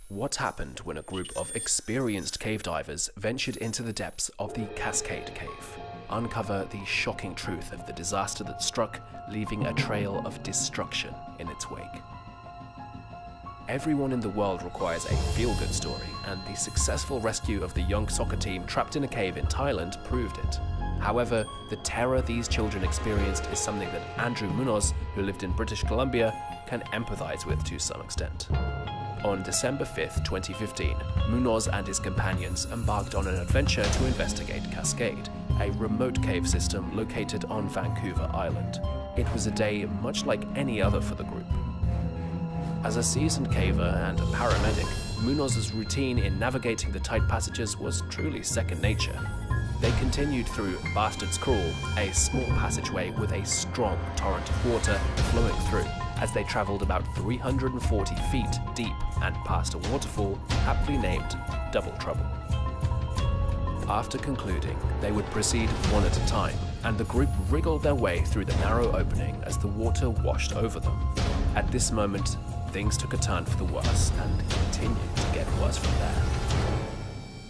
What happened when a group of experienced cave divers ventured into the depths of the Cascade Cave? Uncover the shocking truth of the disaster that struck, leaving a trail of destruction in its wake. Everyone in the world requires a feel-good story, and the successful rescue of the young soccer team trapped in a cave in Thailand proved it. However, the terror these children experienced is something that Andrew Munoz, who lived in British Columbia, can empathize with to some extent. On December 5th, 2015, Munoz and his companions embarked on an adventure to investigate Cascade, a remote cave system located on Vancouver Island. It was a day much like any other for the group. As a seasoned caver and a paramedic, Munoz's routine in navigating the tight passages was truly second nature. They continued through Bastard's Crawl, a small passageway with a strong torrent of water flowing through, as they travelled about 340 feet deep and past a waterfall aptly named Double Trouble. After concluding, they would proceed one at a time, and the group wriggled their way through the narrow opening as the water washed over them. At this moment, things took a turn for the worse and continued to get worse from there.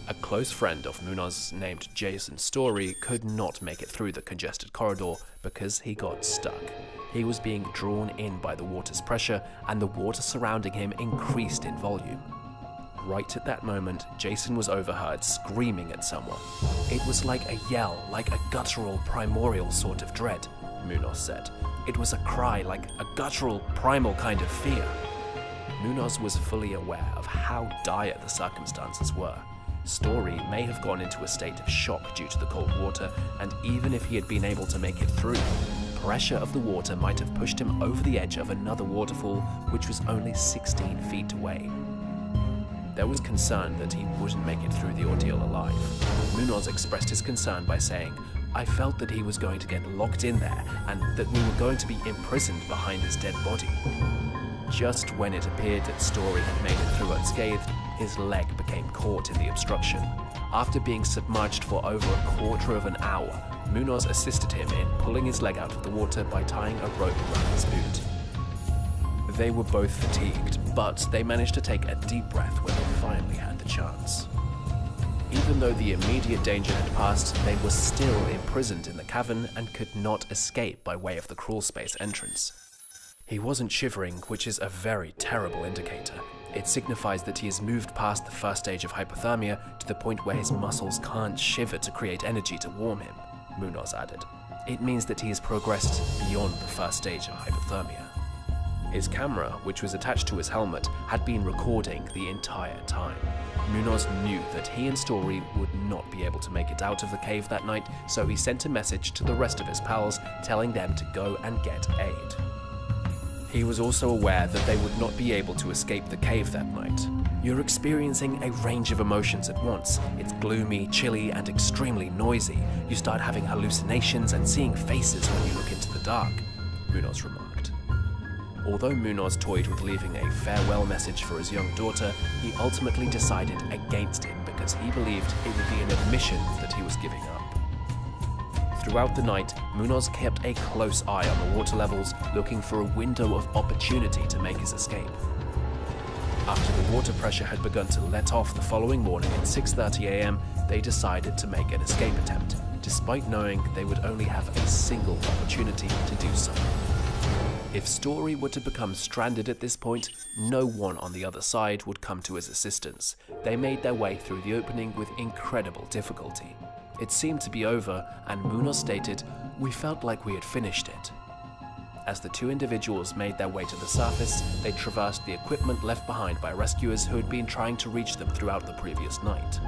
A close friend of Munoz named Jason Story could not make it through the congested corridor because he got stuck. He was being drawn in by the water's pressure, and the water surrounding him increased in volume. Right at that moment, Jason was overheard screaming at someone. It was like a yell, like a guttural, primordial sort of dread, Munoz said. It was a cry, like a guttural, primal kind of fear. Munoz was fully aware of how dire the circumstances were. Story may have gone into a state of shock due to the cold water, and even if he had been able to make it through, pressure of the water might have pushed him over the edge of another waterfall, which was only 16 feet away. There was concern that he wouldn't make it through the ordeal alive. Munoz expressed his concern by saying, "I felt that he was going to get locked in there and that we were going to be imprisoned behind his dead body." Just when it appeared that Story had made it through unscathed, his leg became caught in the obstruction. After being submerged for over a quarter of an hour, Munoz assisted him in pulling his leg out of the water by tying a rope around his boot. They were both fatigued, but they managed to take a deep breath when they finally had the chance. Even though the immediate danger had passed, they were still imprisoned in the cavern and could not escape by way of the crawl space entrance. He wasn't shivering, which is a very terrible indicator. It signifies that he has moved past the first stage of hypothermia to the point where his muscles can't shiver to create energy to warm him, Munoz added. It means that he has progressed beyond the first stage of hypothermia. His camera, which was attached to his helmet, had been recording the entire time. Munoz knew that he and Story would not be able to make it out of the cave that night, so he sent a message to the rest of his pals telling them to go and get aid. He was also aware that they would not be able to escape the cave that night. You're experiencing a range of emotions at once. It's gloomy, chilly, and extremely noisy. You start having hallucinations and seeing faces when you look into the dark, Munoz remarked. Although Munoz toyed with leaving a farewell message for his young daughter, he ultimately decided against it because he believed it would be an admission that he was giving up. Throughout the night, Munoz kept a close eye on the water levels, looking for a window of opportunity to make his escape. After the water pressure had begun to let off the following morning at 6:30 a.m., they decided to make an escape attempt, despite knowing they would only have a single opportunity to do so. If Story were to become stranded at this point, no one on the other side would come to his assistance. They made their way through the opening with incredible difficulty. It seemed to be over, and Munoz stated, "We felt like we had finished it." As the two individuals made their way to the surface, they traversed the equipment left behind by rescuers who had been trying to reach them throughout the previous night.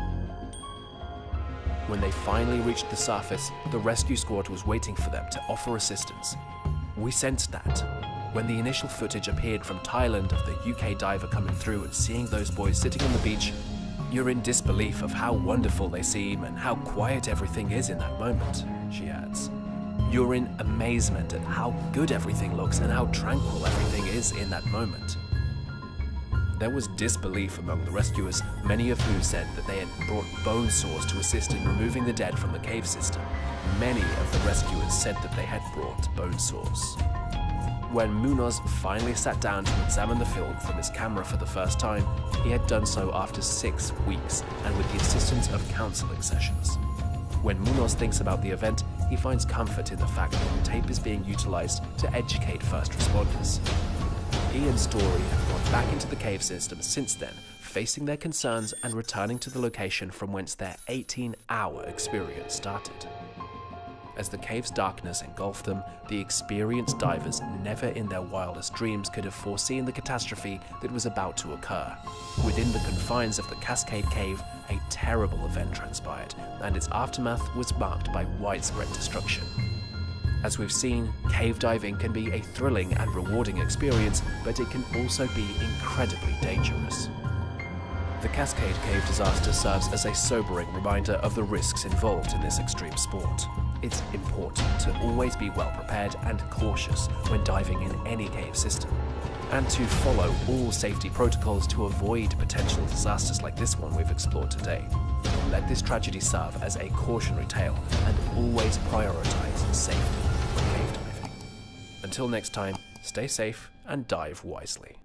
When they finally reached the surface, the rescue squad was waiting for them to offer assistance. We sensed that. When the initial footage appeared from Thailand of the UK diver coming through and seeing those boys sitting on the beach, you're in disbelief of how wonderful they seem and how quiet everything is in that moment, she adds. You're in amazement at how good everything looks and how tranquil everything is in that moment. There was disbelief among the rescuers, many of whom said that they had brought bone saws to assist in removing the dead from the cave system. Many of the rescuers said that they had brought bone saws. When Munoz finally sat down to examine the film from his camera for the first time, he had done so after 6 weeks and with the assistance of counseling sessions. When Munoz thinks about the event, he finds comfort in the fact that the tape is being utilized to educate first responders. He and Story have gone back into the cave system since then, facing their concerns and returning to the location from whence their 18-hour experience started. As the cave's darkness engulfed them, the experienced divers never in their wildest dreams could have foreseen the catastrophe that was about to occur. Within the confines of the Cascade Cave, a terrible event transpired, and its aftermath was marked by widespread destruction. As we've seen, cave diving can be a thrilling and rewarding experience, but it can also be incredibly dangerous. The Cascade Cave disaster serves as a sobering reminder of the risks involved in this extreme sport. It's important to always be well prepared and cautious when diving in any cave system, and to follow all safety protocols to avoid potential disasters like this one we've explored today. Let this tragedy serve as a cautionary tale, and always prioritize safety when cave diving. Until next time, stay safe and dive wisely.